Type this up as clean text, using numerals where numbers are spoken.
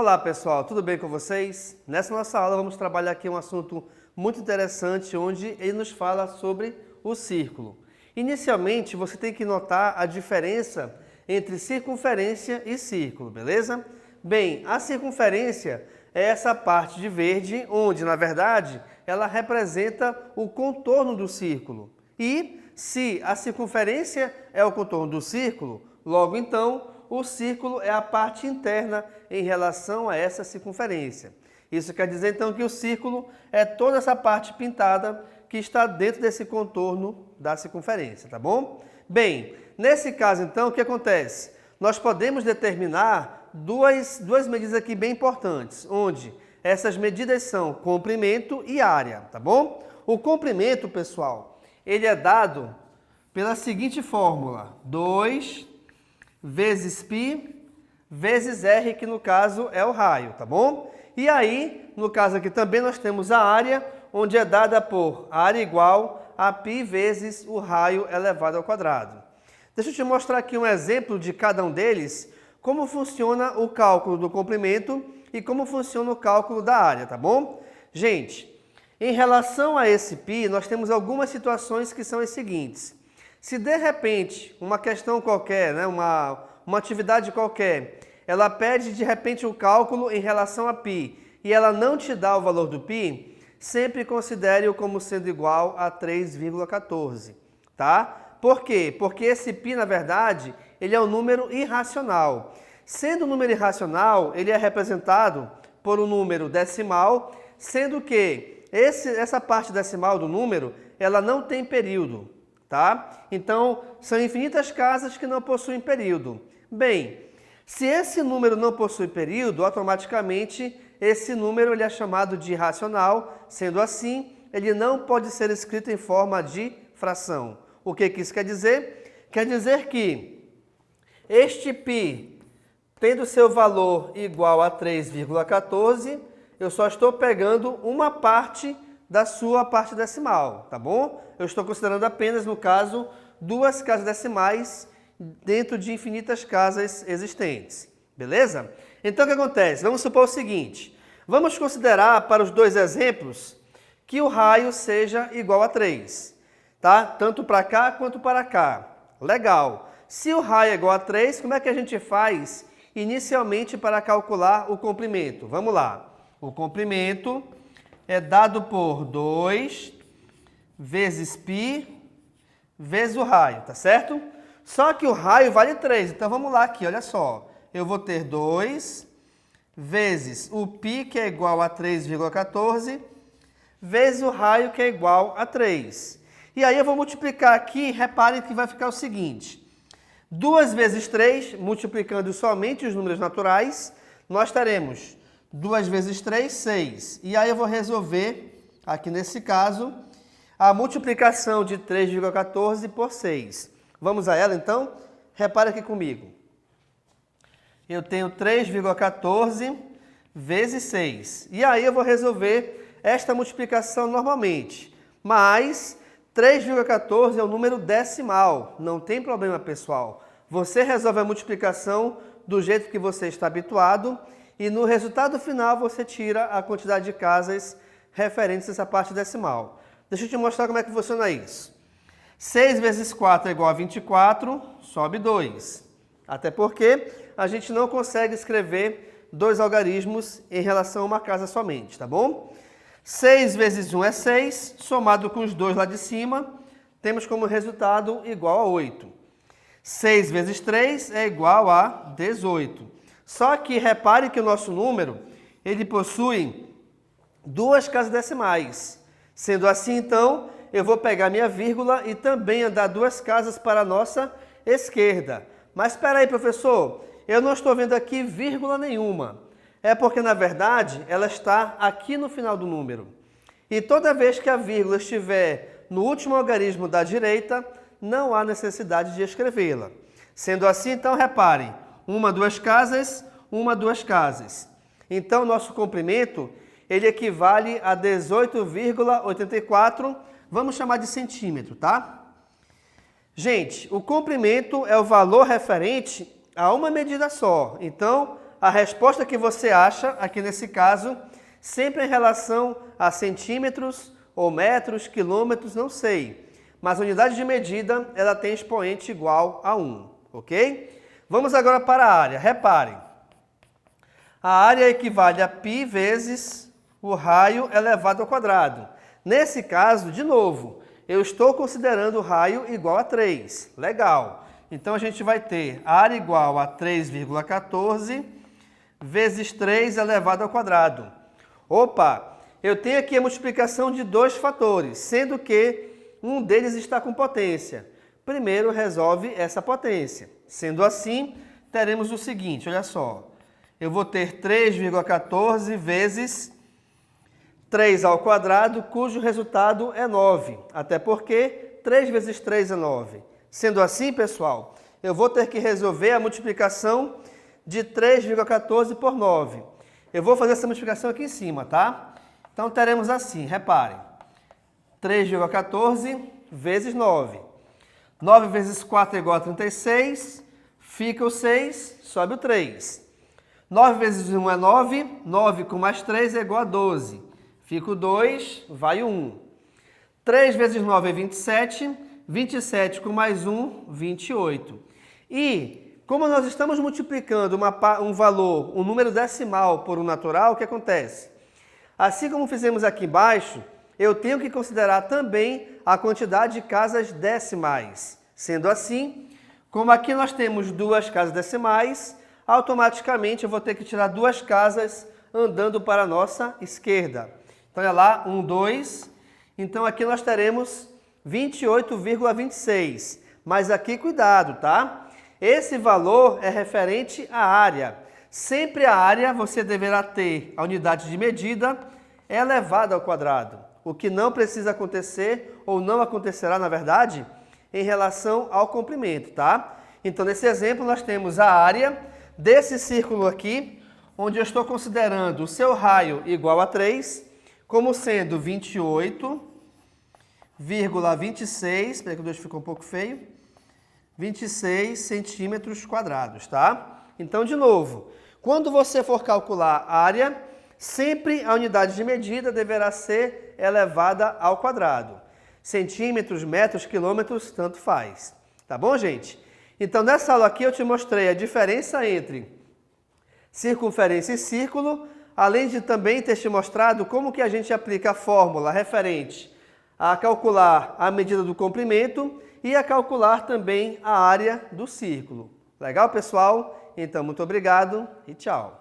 Olá pessoal, tudo bem com vocês? Nessa nossa aula vamos trabalhar aqui um assunto muito interessante onde ele nos fala sobre o círculo. Inicialmente você tem que notar a diferença entre circunferência e círculo, beleza? Bem, a circunferência é essa parte de verde onde na verdade ela representa o contorno do círculo. E se a circunferência é o contorno do círculo, logo então o círculo é a parte interna em relação a essa circunferência. Isso quer dizer então que o círculo é toda essa parte pintada que está dentro desse contorno da circunferência, tá bom? Bem, nesse caso então o que acontece? Nós podemos determinar duas medidas aqui bem importantes, onde essas medidas são comprimento e área, tá bom? O comprimento, pessoal, ele é dado pela seguinte fórmula: 2 vezes π vezes r, que no caso é o raio, tá bom? E aí, no caso aqui também nós temos a área, onde é dada por área igual a π vezes o raio elevado ao quadrado. Deixa eu te mostrar aqui um exemplo de cada um deles, como funciona o cálculo do comprimento e como funciona o cálculo da área, tá bom? Gente, em relação a esse π, nós temos algumas situações que são as seguintes. Se de repente uma questão qualquer, né, uma atividade qualquer, ela pede de repente o cálculo em relação a π e ela não te dá o valor do π, sempre considere-o como sendo igual a 3,14, tá? Por quê? Porque esse π, na verdade, ele é um número irracional. Sendo um número irracional, ele é representado por um número decimal, sendo que essa parte decimal do número, ela não tem período, tá? Então, são infinitas casas que não possuem período. Bem, se esse número não possui período, automaticamente esse número ele é chamado de irracional, sendo assim, ele não pode ser escrito em forma de fração. O que isso quer dizer? Quer dizer que este π, tendo seu valor igual a 3,14, eu só estou pegando uma parte da sua parte decimal, tá bom? Eu estou considerando apenas, no caso, duas casas decimais dentro de infinitas casas existentes, beleza? Então, o que acontece? Vamos supor o seguinte, vamos considerar para os dois exemplos que o raio seja igual a 3, tá? Tanto para cá quanto para cá. Legal. Se o raio é igual a 3, como é que a gente faz inicialmente para calcular o comprimento? Vamos lá. O comprimento é dado por 2 vezes π vezes o raio, tá certo? Só que o raio vale 3, então vamos lá aqui, olha só. Eu vou ter 2 vezes o π, que é igual a 3,14, vezes o raio, que é igual a 3. E aí eu vou multiplicar aqui, reparem que vai ficar o seguinte. 2 vezes 3, multiplicando somente os números naturais, nós teremos 2 vezes 3, 6. E aí eu vou resolver, aqui nesse caso, a multiplicação de 3,14 por 6. Vamos a ela, então? Repare aqui comigo. Eu tenho 3,14 vezes 6. E aí eu vou resolver esta multiplicação normalmente. Mas 3,14 é um número decimal. Não tem problema, pessoal. Você resolve a multiplicação do jeito que você está habituado e no resultado final você tira a quantidade de casas referentes a essa parte decimal. Deixa eu te mostrar como é que funciona isso. 6 vezes 4 é igual a 24, sobe 2. Até porque a gente não consegue escrever dois algarismos em relação a uma casa somente, tá bom? 6 vezes 1 é 6, somado com os dois lá de cima, temos como resultado igual a 8. 6 vezes 3 é igual a 18. Só que repare que o nosso número, ele possui duas casas decimais. Sendo assim, então, eu vou pegar minha vírgula e também andar duas casas para a nossa esquerda. Mas espera aí, professor, eu não estou vendo aqui vírgula nenhuma. É porque, na verdade, ela está aqui no final do número. E toda vez que a vírgula estiver no último algarismo da direita, não há necessidade de escrevê-la. Sendo assim, então, reparem, uma, duas casas, uma, duas casas. Então, nosso comprimento, ele equivale a 18,84, vamos chamar de centímetro, tá? Gente, o comprimento é o valor referente a uma medida só. Então, a resposta que você acha, aqui nesse caso, sempre em relação a centímetros ou metros, quilômetros, não sei. Mas a unidade de medida, ela tem expoente igual a 1, ok? Vamos agora para a área. Reparem, a área equivale a π vezes o raio elevado ao quadrado. Nesse caso, de novo, eu estou considerando o raio igual a 3. Legal. Então, a gente vai ter área igual a 3,14 vezes 3 elevado ao quadrado. Opa, eu tenho aqui a multiplicação de dois fatores, sendo que um deles está com potência. Primeiro, resolve essa potência. Sendo assim, teremos o seguinte, olha só. Eu vou ter 3,14 vezes 3 ao quadrado, cujo resultado é 9. Até porque 3 vezes 3 é 9. Sendo assim, pessoal, eu vou ter que resolver a multiplicação de 3,14 por 9. Eu vou fazer essa multiplicação aqui em cima, tá? Então, teremos assim, reparem. 3,14 vezes 9. 9 vezes 4 é igual a 36. Fica o 6, sobe o 3. 9 vezes 1 é 9. 9 com mais 3 é igual a 12. Fica o 2, vai o 1. 3 vezes 9 é 27. 27 com mais 1, 28. E como nós estamos multiplicando um valor, um número decimal por um natural, o que acontece? Assim como fizemos aqui embaixo, eu tenho que considerar também a quantidade de casas decimais. Sendo assim, como aqui nós temos duas casas decimais, automaticamente eu vou ter que tirar duas casas andando para a nossa esquerda. Então, olha lá, 1, 2. Então, aqui nós teremos 28,26. Mas aqui, cuidado, tá? Esse valor é referente à área. Sempre a área você deverá ter a unidade de medida elevada ao quadrado. O que não precisa acontecer, ou não acontecerá, na verdade, em relação ao comprimento, tá? Então, nesse exemplo, nós temos a área desse círculo aqui, onde eu estou considerando o seu raio igual a 3, como sendo 28,26, espera que o 2 ficou um pouco feio, 26 centímetros quadrados, tá? Então, de novo, quando você for calcular a área, sempre a unidade de medida deverá ser elevada ao quadrado. Centímetros, metros, quilômetros, tanto faz. Tá bom, gente? Então, nessa aula aqui eu te mostrei a diferença entre circunferência e círculo, além de também ter te mostrado como que a gente aplica a fórmula referente a calcular a medida do comprimento e a calcular também a área do círculo. Legal, pessoal? Então, muito obrigado e tchau!